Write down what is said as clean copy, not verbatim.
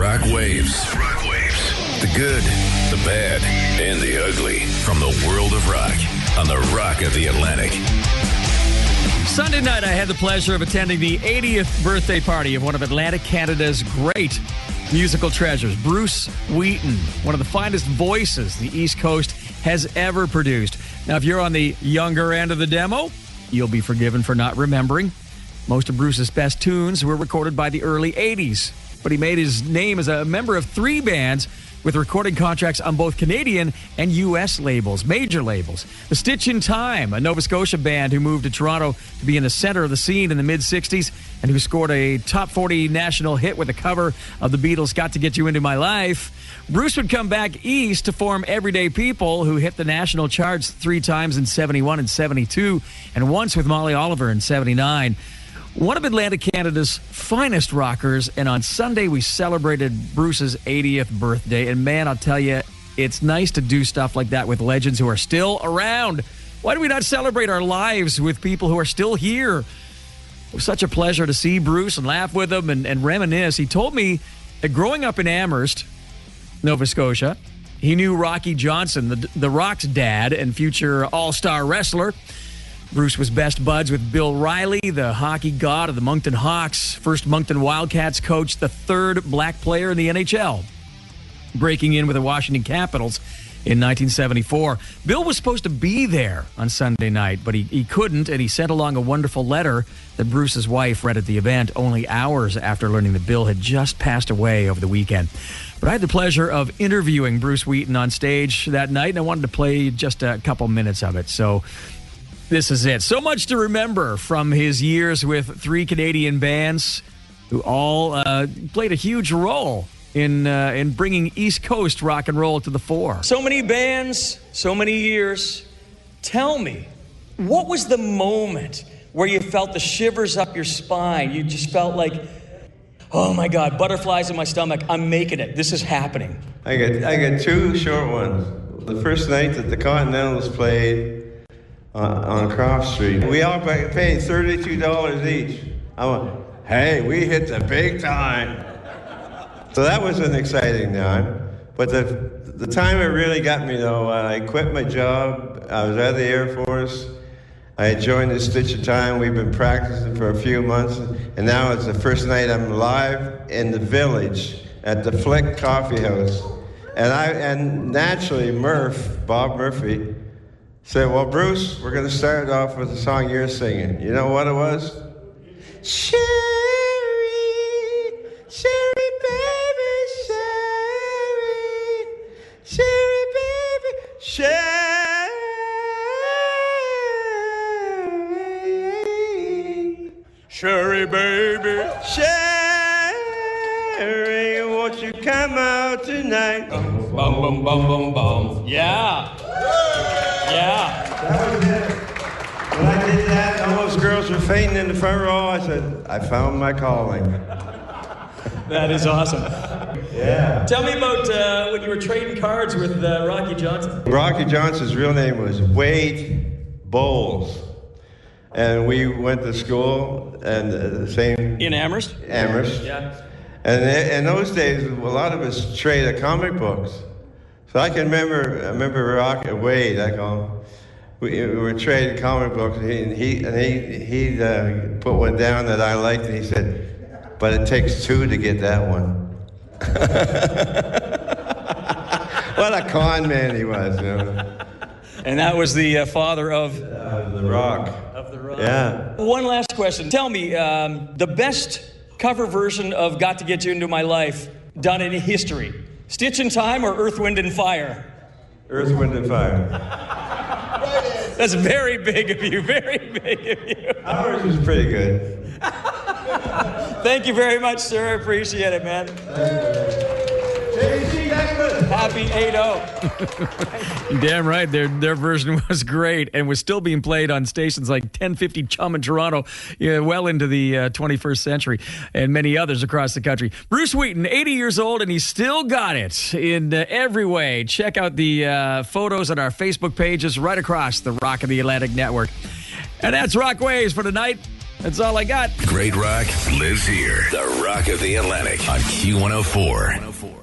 Rock Waves. Rock Waves. The good, the bad, and the ugly from the world of rock on the Rock of the Atlantic. Sunday night, I had the pleasure of attending the 80th birthday party of one of Atlantic Canada's great musical treasures, Bruce Wheaton, one of the finest voices the East Coast has ever produced. Now, if you're on the younger end of the demo, you'll be forgiven for not remembering. Most of Bruce's best tunes were recorded by the early 80s, but he made his name as a member of 3 bands with recording contracts on both Canadian and U.S. labels, major labels. The Stitch In Tyme, a Nova Scotia band who moved to Toronto to be in the center of the scene in the mid-'60s and who scored a top 40 national hit with a cover of the Beatles' Got to Get You Into My Life. Bruce would come back east to form Everyday People, who hit the national charts 3 times in 71 and 72, and once with Molly Oliver in 79. One of Atlantic Canada's finest rockers, and on Sunday we celebrated Bruce's 80th birthday. And man, I'll tell you, it's nice to do stuff like that with legends who are still around. Why do we not celebrate our lives with people who are still here? It was such a pleasure to see Bruce and laugh with him and reminisce. He told me that growing up in Amherst, Nova Scotia, he knew Rocky Johnson, the Rock's dad and future all-star wrestler. Bruce was best buds with Bill Riley, the hockey god of the Moncton Hawks, first Moncton Wildcats coach, the 3rd black player in the NHL, breaking in with the Washington Capitals in 1974. Bill was supposed to be there on Sunday night, but he couldn't, and he sent along a wonderful letter that Bruce's wife read at the event only hours after learning that Bill had just passed away over the weekend. But I had the pleasure of interviewing Bruce Wheaton on stage that night, and I wanted to play just a couple minutes of it. So this is it. So much to remember from his years with 3 Canadian bands who all played a huge role in bringing East Coast rock and roll to the fore. So many bands, so many years. Tell me, what was the moment where you felt the shivers up your spine? You just felt like, oh my God, butterflies in my stomach. I'm making it. This is happening. I got 2 short ones. The first night that the Continentals played on Croft Street, we all paid $32 each. I went, hey, we hit the big time. So that was an exciting time. But the time it really got me, though, I quit my job. I was out of the Air Force. I had joined the Stitch In Tyme. We've been practicing for a few months, and now it's the first night I'm live in the Village at the Flick Coffee House. And naturally, Bob Murphy, said, well, Bruce, we're going to start off with the song you're singing. You know what it was? Sherry, Sherry, baby, Sherry, Sherry, baby, Sherry, Sherry, baby, Sherry, won't you come out tonight? Bum, bum, bum, bum, bum. Yeah. Yeah. That was it. When I did that, all those girls were fainting in the front row. I said, I found my calling. That is awesome. Yeah. Tell me about when you were trading cards with Rocky Johnson. Rocky Johnson's real name was Wade Bowles. And we went to school and the same... In Amherst? Amherst. Yeah. And in those days, a lot of us traded comic books. So I remember Wade, I call him. We were trading comic books, and he put one down that I liked, and he said, but it takes 2 to get that one. What a con man he was, you know. And that was the father of... The Rock. Of the Rock. Yeah. One last question. Tell me, the best cover version of Got to Get You Into My Life done in history. Stitch In Tyme or Earth, Wind and Fire? Earth, Wind and Fire. That's very big of you, very big of you. Ours was pretty good. Thank you very much, sir. I appreciate it, man. Happy 8-0. Damn right. Their version was great and was still being played on stations like 1050 Chum in Toronto, well into the 21st century, and many others across the country. Bruce Wheaton, 80 years old, and he's still got it in every way. Check out the photos on our Facebook pages right across the Rock of the Atlantic network. And that's Rock Waves for tonight. That's all I got. Great rock lives here. The Rock of the Atlantic on Q104.